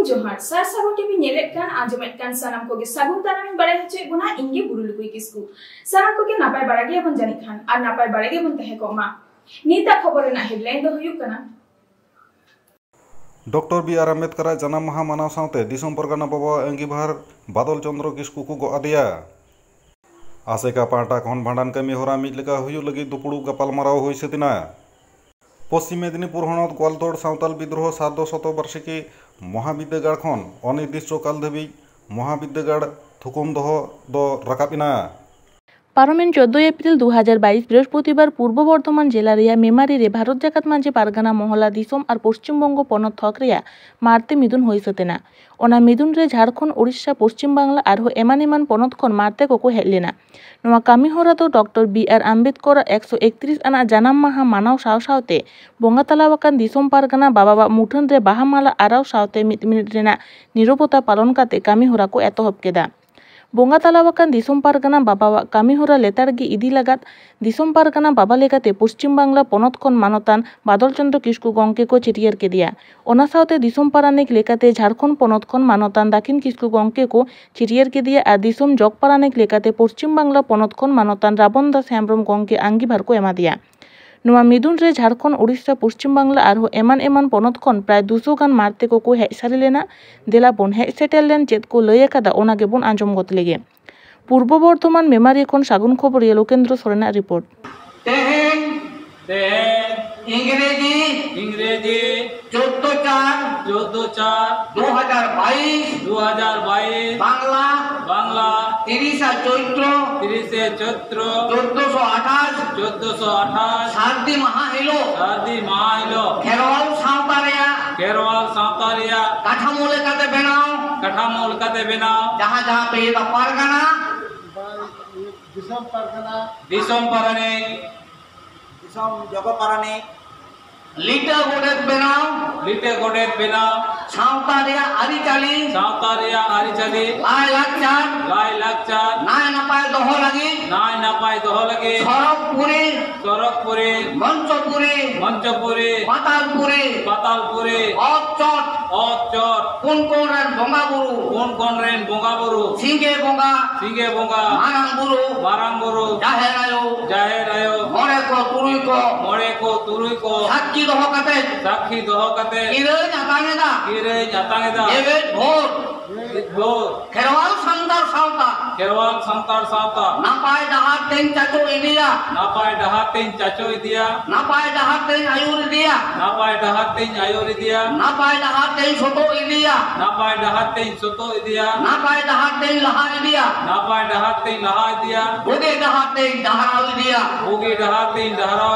जोहार सार सागुन टीवी नेलेट कान आंजमेट कान सानाम कोगे सागुन तारामिन बाड़ाय हचे गुना इंगे बुरुलुकुई किस्कु सानाम कोगे नापाय बाड़ागे बन जानि खान आर नापाय बाड़ागे बन तहे को मा नीता खबर ना हेडलाइन दो हुयुक काना डॉक्टर बी.आर. आम्बेडकर जन्म माहा मानाव सावते दिसोम परगना बाबा अंगीभार बादल चंद्र किस्कु को गो आदिया आसेका पाटा खन भांडान कमी होरा मिद लेका हुयु लगी दुपुड़ु गापालमाराव हुई सेतिना पश्चिम मेदिनीपुर हनत गोवालतोड़ सावताल विद्रोह 700 बार्षिकी महाविद्यागार खन अनिर्दिष्टकाल धाबी महाविद्यागार थुकुम दह दो राकाबिना पारमेन 14 एप्रिल 2022 बृहस्पतिवार पूर्व बर्धमान जिला रेया मेमारी रे भारत जाकात मांझे पारगाना मोहला दिसोम और पश्चिम बंग पनत थक रेया मारते मिदुन होई सतेना ओना मिदुन रे झारखंड उड़ीसा पश्चिम बांगला आरो एमान एमान पनत खन मारते कोको हेज लेना नोआ कामी होरा तो डॉक्टर बी.आर. आम्बेडकर 131 आना जानाम माहा मानाव साव सावते बंगा तलावाकान दिसोम पारगाना बाबा मुठन रे बाहा माला आराव सावते मिद मिनिट रेना निरबता पालन काते कामी होरा को एतहब केदा बोंगा तलावाकान दिसोम पारगाना बाबा कामी होरा लेतारगी इदी लगात दिसोम पारगाना बाबा लेकाते पश्चिम बांगला पनत खन मानतान बादल चंद्र किस्कु गंके को चिटियर केदिया ओना सावते दिसोम पारानिक लेकाते झारखंड पनत खन मानतान दाखिन किस्कु गंके को चिटियर केदिया और दिसोम जग पारानिक लेकाते पश्चिम बांगला पनत खन मानतान राबन दास हेम्ब्रम गंके आंगीभार को एमा दिया नोआ मिदुन रे झारखंड उड़ीसा पश्चिम बांगला और एमान एमान पनत खन प्राय 200 गान मारते को हेज सारि लेना देला बन हेज सेटेल लेन चेद को लय आकादा ओना गेबन आंजम गत लेगे पूर्व बर्धमान मेमारी खन सागुन खबर लोकेंद्र सोरेना रिपोर्ट इंग्रेजी 14/4/2022 बांग्ला 30 चैत्र 1428 सारदी माहा हिलो खेरवाल सावतारिया काठामो लेकाते बेनाव जहां पे ये पारगाना दिसोम पारानिक जग पारानिक लिटे गोडेत बेनाव सावतारिया आरिचाली लाई लाकचार नाय नापाय दोहो लगी सरकपुरी मंचपुरी पातालपुरी অচট কোন কোন রেন বঙ্গা বুরু সিংহে বঙ্গা মারাং বুরু জাহের আয়ো মরে কো তুরুই কো সাক্ষী দহ কাতে কিরে জাতাঙ্গেদা এবে ভোট খেরওয়াল সান্তার সাওতা নাপায় ডাহার তেন চাচো ইদিয়া নাপায় ডাহার তেন আয়ুর দিয়া নাপায় ডাহার তেন ছোট ইদিয়া নাপায় ডাহার তেন লাহা ইদিয়া ওগে ডাহার তেন ডাহারাও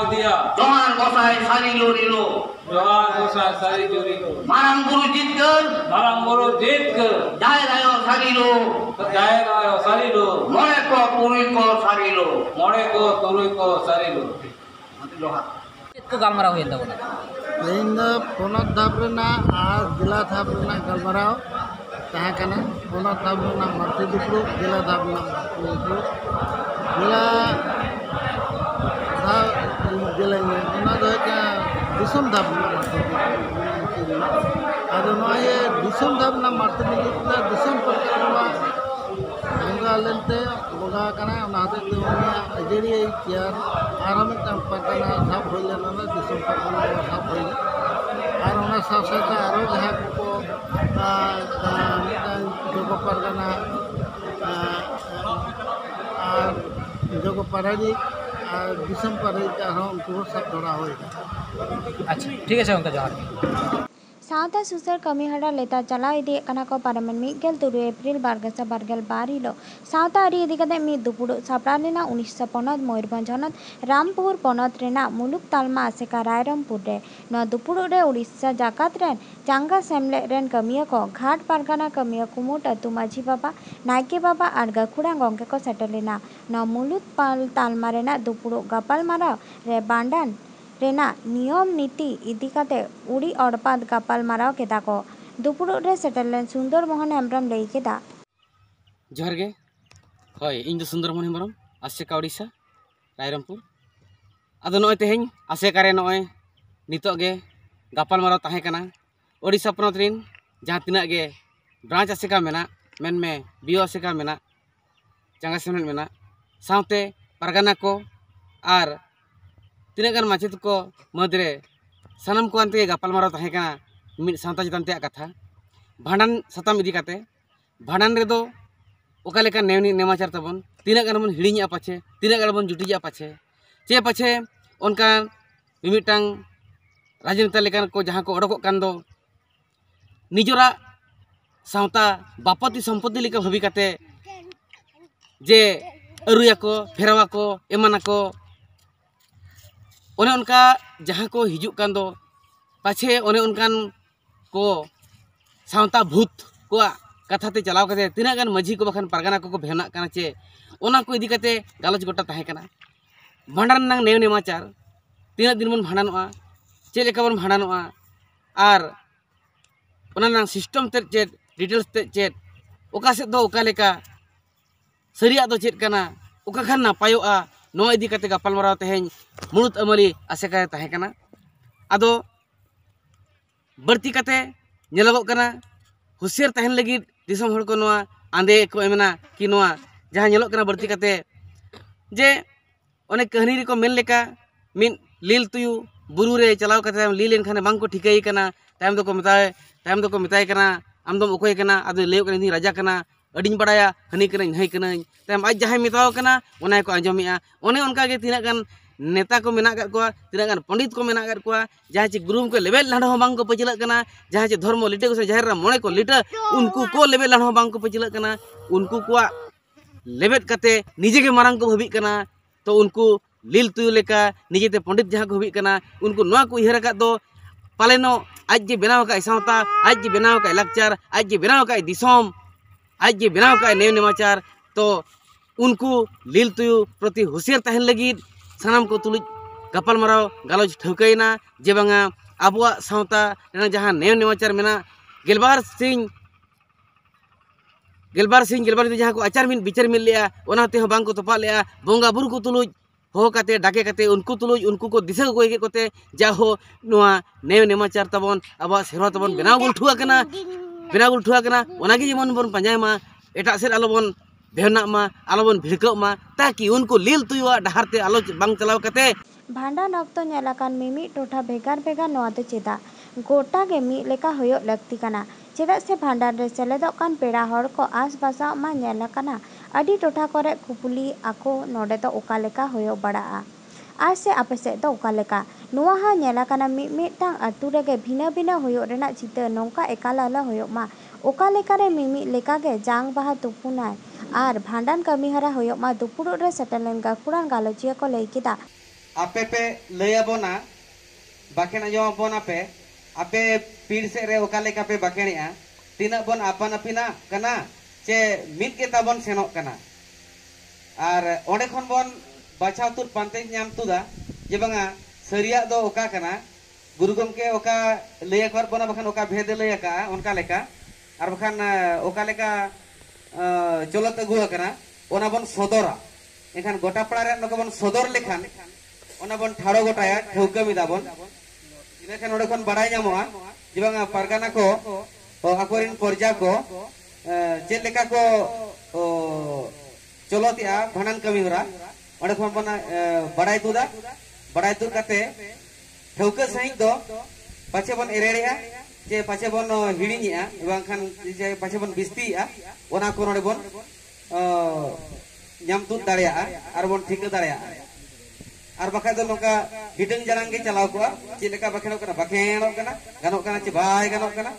ইদিয়া জহার গোসাই সারি লরিলো মারাং গুরু জিতকর জাহের আয়ো সারিলো মরে কো তুরুই কো সারিলো itu galmarau ya tahu ini ponot dabrena আর জেলা দাবনা galmarau তাহা কানা ponot dabrena মাটি দুপুর জেলা দাবনা দুপুর জেলা ona do ka disum dabna মাটি ado noye disum dabna মাটি দুপুর disum perkara bunga lente bunga kana ona de dunia ajeri ciar aram tam pakana sab hoile na disum pakana sab hoile ar ona sasata aro jaha ko jogo pargana ar jogo parani ar disum parani aro unko sab dhora hoye अच्छा ठीक है उनका जवाब सावता सुसर कमी हड़ा लेता चला इदी कना को पारमेन मिगेल 3 एप्रिल 2022 हिलो सावता आरी इदी कदे मी दुपुडु सापरालेना 19 पनत मयूरभंज हनत रामपुर पनत रेना मुलुक तालमा आसेका रायरमपुर रे न दुपुडु रे उड़ीसा जाकात रेन चांगा सेमले रेन कमिया को घाट पारगाना कमिया कुमुट अतु माझी बाबा नायके बाबा आर गखुड़ा गंके को सेटलेना न मुलुक तालमा रेना दुपुडु गपाल मारा रे बांडान रेना नियम नीति इदी काते उड़ी अड़पाद गापाल माराव केदा को दुपुड़ो रे सेटलेन सुंदर मोहन हेम्ब्रम लई केदा जोहार गे होय इन दो सुंदर मोहन हेम्ब्रम आसेका उड़ीसा रायरमपुर आदो नय तेहेñ आसेका रे नय नितो गे गापाल माराव ताहे कना ओडिशा पनत रिन जहाँ तिना गे ब्रांच आसेका मेना मेन में बीओ आसेका मेना चंगा सेमलेट मेना साउते पारगाना को आर तिना गान माचेत को मदरे सानम को अंते गापाल माराव ताहे काना मिद सावता चितान ते कथा भांडान सताम इदी काते भांडान रे दो ओका लेका नेवनी नेमाचार तबन तिना गान बन हिड़िया पाछे तिना गान बन जुटिया पाछे चे पाछे उनका मिमिटांग राजनेता लेकान को जहाँ को ओडोक कान दो निजोरा सावता बापति सम्पत्ति लेका भाबी काते जे अरुया को फेरावा को एमाना को ओने उनका जहाँ को हिजुक कान दो पाछे ओने उनकान को सावता भूत को कथाते चलाव काते तिना गान माझी को बखान पारगाना को भेवना काना चे ओना को इदी काते गालज गोटा ताहे काना भांडान नांग नेव नेमाचार तिना दिन बन भांडानोआ चे लेका बन भांडानोआ आर ओना नांग सिस्टम ते चे डिटेल्स ते चे ओका से दो ओका लेका सरिया दो चेत काना ओका खान नापायोआ नो इदी काते गापाल माराव तेहेñ मुणुत अमली आसेका ताहे काना आदो बर्ती काते नेलगो काना हुसियार तहन लगी दिसम हड़ को नोआ आंदे को एमना कि नोआ जहाँ नेलो काना बर्ती काते जे ओने कहानी रे को मेन लेका मिन लील तुयु बुरु रे चलाव काते लील एन खाने बांग को ठिकाई काना टाइम दो को मिताय काना आम दम ओकोय काना आदो लेयो कानी राजा काना अडिन बड़ाया हनी कनाई हई कनाई टाइम आज जहाँ मिताव काना ओना को आंजोमिया ओने उनका गे तिना गान नेता को मेना कर कोआ तिना गान पंडित को मेना कर कोआ जहाँ चे गुरुम को लेवल लाड़ हो बांग को पचलक काना जहाँ चे धर्म लिटे को से जहर रा मोने को लिटे उनको को लेवल लाड़ हो बांग को पचलक काना उनको को लेवेट काते निजे के मारंग को भाबी काना तो उनको लील तुयु लेका निजेते पंडित जहाँ को भाबी काना उनको नोआ को इहर का दो पालेनो आज जे बनाव का सावता आज जे बनाव का लाकचार आज जे बनाव का दिसोम आज जे बनाव का नेव नेमाचार तो उनको लील तुयु प्रति हुसियार तहन लगी सानाम को तुलुज गापाल माराव गालोज ठौकैना जे बांगा आबुआ सावता जहाँ नेव नेमाचार मेना गेलबार सिंह जहाँ को आचार मिन बिचार मिल लिया ओनाते हो बांग को तोपा लिया बोंगा बुरु को तुलुज हो काते डाके काते उनको तुलुज उनको को दिशा को कोई कोते जाहो नोआ नेव नेमाचार तबन आबा सेरवा तबन बनाव गुलठुआ कना ओनागे जेमन बन पंजायमा एटा सेर आलोबन भेवना मा आलोबन भिड़कव मा ताकि उनको लील तुयुआ डहारते आलो बांग चलाव काते भांडान ऑक्तो नेलाकान मिमी टोठा भेगार भेगार नोआते चेदा गोटा गे मी लेका होयो लगती काना चेदा से भांडान रे सेलेदोग कान पेड़ा हड़ को आस बासा मा नेलाकाना अडी टोठा करे कुपुली आको नोडे तो ओका लेका होयो बड़ाआ आज से आपे से तो ओका लेका नुआ हा नेलाकाना मिटांग अतु रेगे भिना भिना होयो रेना चिता नोंका एकालाला होयो मा ओका लेका रे मिमी लेका गे जांग बाहा तुपुनाय आर भांडान कमीहरा होयो मा दुपुड़ो रे सेटलेन गाकुड़ान गालोचिया को लई किदा आपे पे लयबोना बाकेना जो बोना पे आपे पीड़ से रे ओका लेका पे बाकेनिया तिना बोन आपन अपिना कना चे मिद के ताबन सेनोक कना आर ओंडे खन बोन बाछाव तुर पांते ᱧᱟᱢ तुदा जे बांगा सरिया दो ओका कना गुरु गमके ओका लय कर बोना बखान ओका भेद लय का उनका लेका आर बखान ओका लेका चलत अगु कना ओना बोन सदरा एखान गोटा पड़ा रे नको बोन सदर लेखान ओना बोन ठाड़ो गोटाया ठौका मिदा बोन इनेखान ओडे खन बाडाय ᱧᱟᱢᱚᱜᱼᱟ जे बांगा पारगाना को आकोरिन पर्जा को चेद लेका को चलतिया भांडान कमी होरा ओडे खन बन बाडाय तुर काते ठौका सहित दो पाछे बन एरेड़िया जे पाछे बन हिड़िनिया एवं खान जे पाछे बन बिस्तिया ओना को नोडे बन ᱧᱟᱢ तुर दाड़िया आर बन ठिक दाड़िया आर बाखा दो नोका हिडंग जारांग गे चलाव को चेद लेका बाखेनो कना बाखेनो कना गानो कना चे बाय गानो कना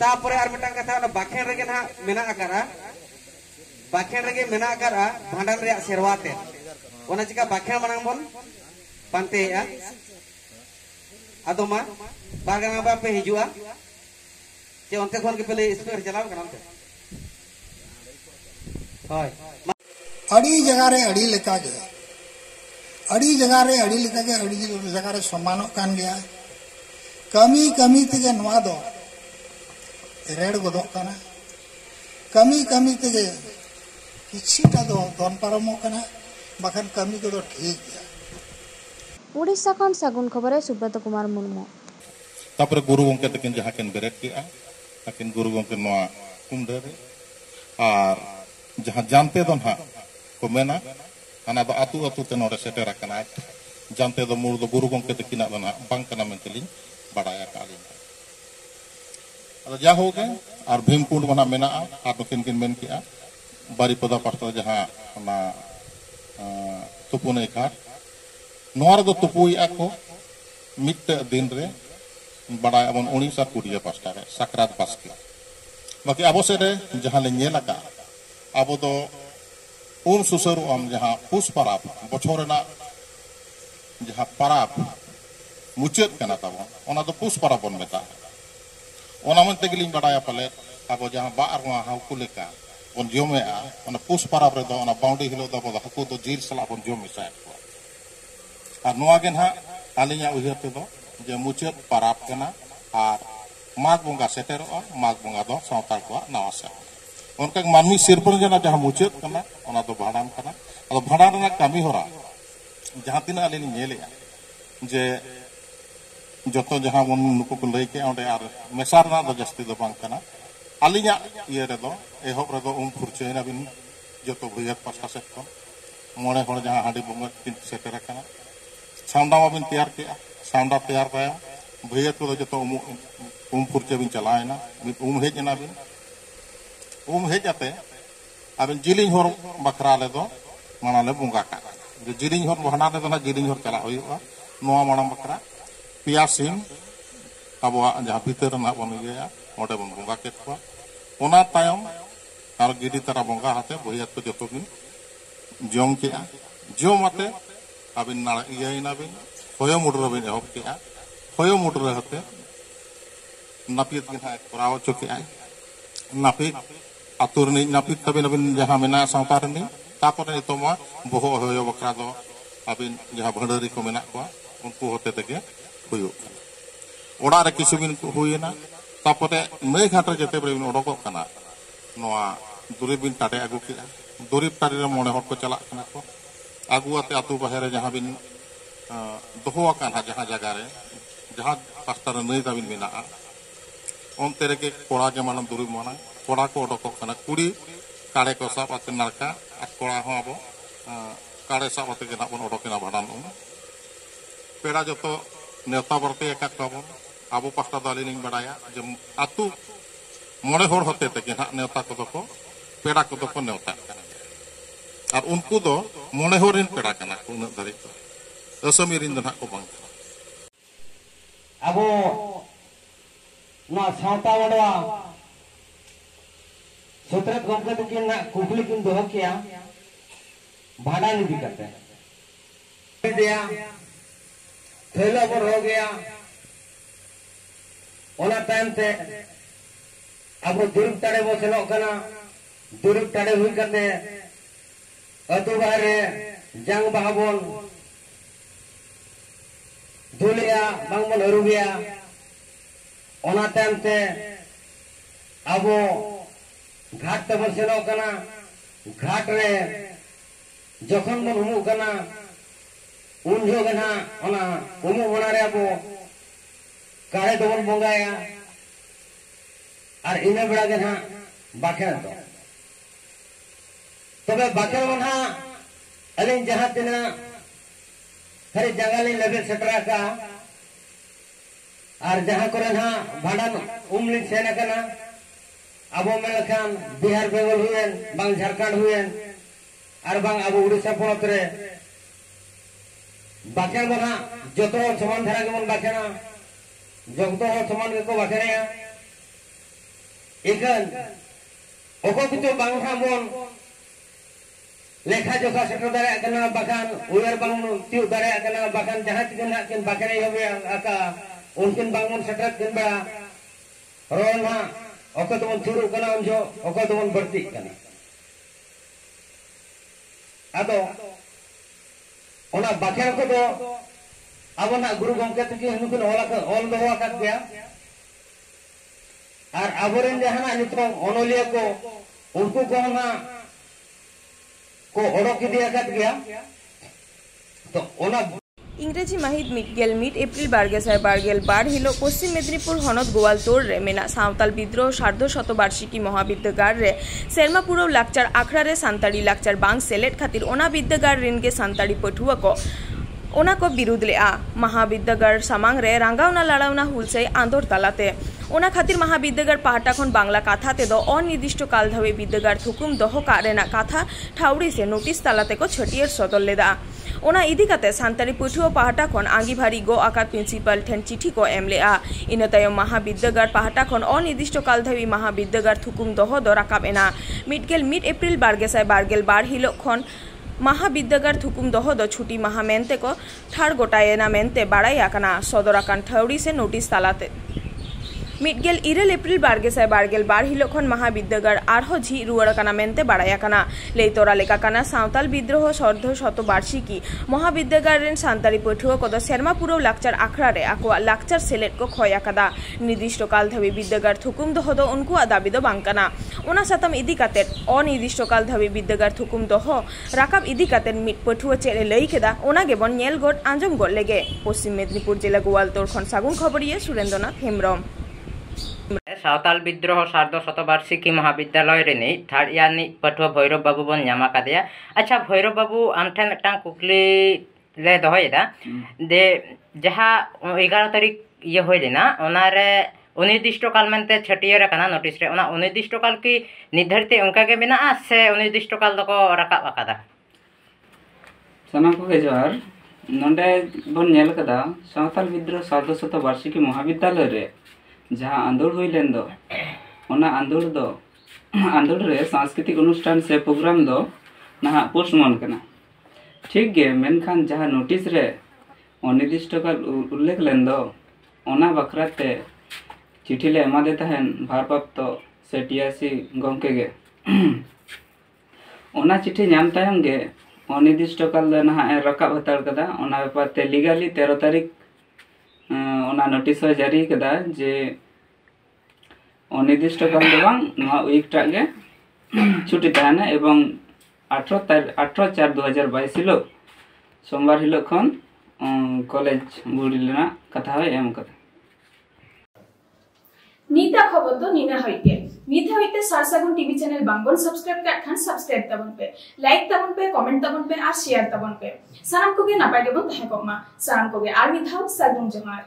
तापरे आर मिटांग कथा ना बाखेन रेगे ना मेना आकारा बाखेन रेगे मेना आकारा भांडान रे सेरवाते ओना चिका बाखेन मानांग बोन पांतेया आदोमा बारगाना बापे हिजुआ जे ओनते खन के पहले स्पीड चलाव कना ओनते होय अड़ी जगह रे अड़ी लेका गे अड़ी जगह रे अड़ी लेका गे अड़ी जगह रे समानो कान गया कमी कमी तेगे नवा दो रेड़ गोदो काना कमी कमी तेगे किछिटा दो दोन पारमो काना बाखान कमी को तो ठीक गया उड़ीसा खन सगुन खबर है सुब्रत कुमार मुर्मू तापर गुरु गंके तकिन जहाँ केन बेरेट किया akin guru gongke noa kumdare ar jahan jante do na ko mena ana do atu te nore setera kana jante do mur do guru gongke te kina bana bang kana menteling badaya kali ado jaho ke ar bhimpur bana mena ar kin men ki a bari pada pasta jaha na tupune khat noar do tupui ako mitte din re badai abon 1920 pasta re sakrat paske baki abo sede jahan le nyela ka abo do susaru am jaha pus parap bochor na jaha parap mucet kana tabo ona do pus parap bon meta ona man tegiling badaya pale abo jaha ba arwa hakuleka on jome a ona pus parap re do ona boundary hilo do bo haku do jil sala bon jome sa ko ar noa gen ha alinya uhir te do je mucet parap kana ar mag bunga seteroa mag bunga do sautal ko nawasa onka manmi sirpur jana jaha mucet kana ona do bhadan kana ado bhadan na kami hora jaha tina alini nyele je joto jaha bon nuku ko lei ke onde ar mesar na do jasti do bang kana alinya iye re do ehob re do furche na bin joto bhuyat pasta set ko mone hor jaha hadi bunga tin setera kana saunda bin tiar ke saunda tiar kaya bhuyat ko joto furche bin chalaina hej na bin hej ate abin jiling hor bakra le do manale bunga ka jiling hor bahana le do na jiling hor chala hoyuga noa manam bakra piasim abo jaha bhitar na bon ya ode bon bunga ket ko ona tayom ar gidi tara bunga hate bhuyat ko joto bin jom ke jom ate abin na iyaina bin hoyo mudur bin ehob ke hoyo mudur hate napit gen ha koraw choke ai napit atur ni napit tabin abin jaha mena sautar ni tapore ni toma boho hoyo bakra do abin jaha bhandari ko mena ko unku hote tege huyu ora re kisu bin huyena tapore nei ghatra jete bin odoko kana noa duribin tade agu ki durib tade re mone hot ko chala kana ko agu ate atu bahere jaha bin doho akan jaha jaga re jaha pastar nei tabin mena onte reke kora ke manam durib mana kora ko odoko kana kuri kare ko sab ate narka ak kora ho abo kare sab ate kena bon odokena badan pera joto नेता बरते एकाक ताबो आबो pasta दाली निंग बडाया जे आतु मोने हर होते ते के नेता को को पेड़ा को को नेता और उनको दो मोने हरिन पेड़ा कना को न धरि तो असमीरिन दना को बांग आबो ना सावता वडवा सुत्रत गमके तो किन कुकली किन दोह किया भाड़ा नहीं दिखते दिया थैला पर हो गया ओना टाइम ते अब दुरुप तड़े वो सेनो कना दुरुप तड़े हुई करते अतु बाहरे जंग बहाबोन दुलिया बांगमन हरु गया ओना टाइम ते अब घाट ते बन सेनो कना घाट रे जखन मन हुमु कना उन जोगना ओना उमु बना रे अबो काहे दोबन बोंगाया और इने बड़ा गना बाखेर दो तबे बाखेर वना अलिन जहां तिना खरे जंगाली लेवल सेटरा का और जहां करे ना भाडान उमलिन सेना कना अबो मेलखान बिहार बेंगल हुएन बांग झारखंड हुएन और बांग अबो उड़ीसा पोनत रे बाखेर बना जतो समान धारा के मन बाखेना जगतो समान के को बाखेना इकन ओको कितो बांगहा मन लेखा जोखा सेटर दारे कना बाखान उयर बांग tiu दारे कना बाखान जहां तिकन किन बाखेना होबे आका उनकिन बांगमन सेटर किन बड़ा रोना ओको तो मन थुरु कना उनजो ओको तो मन बढ़ती कना आदो ओना बाखेर को दो अबना गुरु गमके तक हनुकिन ऑल दो आकात गया और अबोरेन जहाना नितो ओनोलिया को उनको को ना को ओडोक दिया काट गया तो ओना इंग्रेजी माहित मिटगेल मिट एप्रिल बारगेसाय बारगेल बार हिलो पश्चिम मेदिनीपुर हनत गोवालतोड़ रे मेना सावताल विद्रोह सार्ध शतबार्षिकी महाविद्यागार रे सेरमा पुरव लाक्चर आखड़ा रे सानताड़ी लाक्चर बांग सेलेट खातिर ओना विद्यागार रेन के सानताड़ी पठुआ को ओना को विरोध ले आ महाविद्यागार सामांग रे रांगावना लड़ावना हुलसे आंदोर तालाते ओना खातिर महाविद्यागार पाहटा खन बांगला कथा ते दो अनिर्दिष्ट काल धावे विद्यागार थुकुम दोहो का रेना कथा ठाउड़ी से नोटिस तालाते को छटियर सदल लेदा ओना इदी काते सानताड़ी पठुआ पाहटा खन आंगीभारी गो आकार प्रिंसिपल ठेन चिठी को एम ले आ इन तायम महाविद्यागार पाहटा खन अनिर्दिष्ट काल धावी महाविद्यागार थुकुम दोहो दो राकाब एना मिटगेल मिट एप्रिल बारगेसाय बारगेल बार हिलो खन महाविद्यागार थुकुम दोहो दो छुटी माहा मेनते को ठाड़ गोटायेना मेनते बाड़ाई आकाना सदराकान ठाउड़ी से नोटिस तालाते मिटगेल इरेल एप्रिल बारगेसाय बारगेल बार हिलो खन महाविद्यागार आरहो झी रुवाड़ाकाना मेनते बाड़ाई आकाना लेइतोरा लेकाकाना सावताल विद्रोह सार्ध शतबार्षिकी महाविद्यागार रेन सानताड़ी पठुआ को सेरमा पुरव लाक्चर आखड़ा रे आकोआ लाक्चर सेलेट को खय आकादा निर्दिष्ट काल धावी विद्यागार थुकुम दोहो दो उनकुआ दाबी दो बांग काना ओना सातम इदी काते अनिर्दिष्ट काल धावी विद्यागार थुकुम दोहो राकाब इदी काते मिट पठुआ चेरे लई केदा ओना गेबन नेल गोड आंजम गोड लेगे पश्चिम मेदिनीपुर जिला गोवालतोड़ खन सागुन खबरिया सुरेंद्रनाथ हेम्ब्रम सावताल विद्रोह सार्ध शतबार्षिकी महाविद्यालय रे थर्ड इयर पठुआ भैरव बाबू बन नामा कादेया। अच्छा भैरव बाबू आम ठेन मिदटां कुकली ले दोहयेदा दे जहाँ 11 तारीख ये होय लेना ओनारे अनिर्दिष्ट काल मेनते छटियर काना नोटिस रे ओना अनिर्दिष्ट काल की निर्धारित उनका के मेना से अनिर्दिष्ट काल दको राकाब आकादा साना को जोहार नोंडे बन नेल कदा सावताल विद्रोह सार्ध शतबार्षिकी महाविद्यालय रे जहाँ आंदोलन हुई लेन दो ओना आंदोलन रे सांस्कृतिक अनुष्ठान से प्रोग्राम दो नहा पोस्टमोन करना ठीक गे मेनखान जहाँ नोटिस रे अनिर्दिष्ट काल उल्लेख लेन दो ओना बखराते चिठी ले एमा दे तहन भारप्राप्त से टीआरसी गमके गे ओना चिठी नाम तायम गे अनिर्दिष्ट काल नहा रकाब हताड़ कदा ओना बेपार ते लीगली 13 तारीख ओना नोटिस जारी कदा जे अनिर्दिष्ट काल दो बांग नवा वीक टाग गे छुट्टी तहना एवं 18/4/2022 हिलो सोमवार हिलो खन कॉलेज बुड़ीलेना कथा है एम कथा नीता खबर दो निना होइते सारसागुन टीवी चैनल बांगबन सब्सक्राइब कर खान सब्सक्राइब तबन पे लाइक तबन पे कमेंट तबन पे और शेयर तबन पे साराम को गे नापाय गेबन तहे कोमा साराम को गे आर मिथाव सागुन जोहार।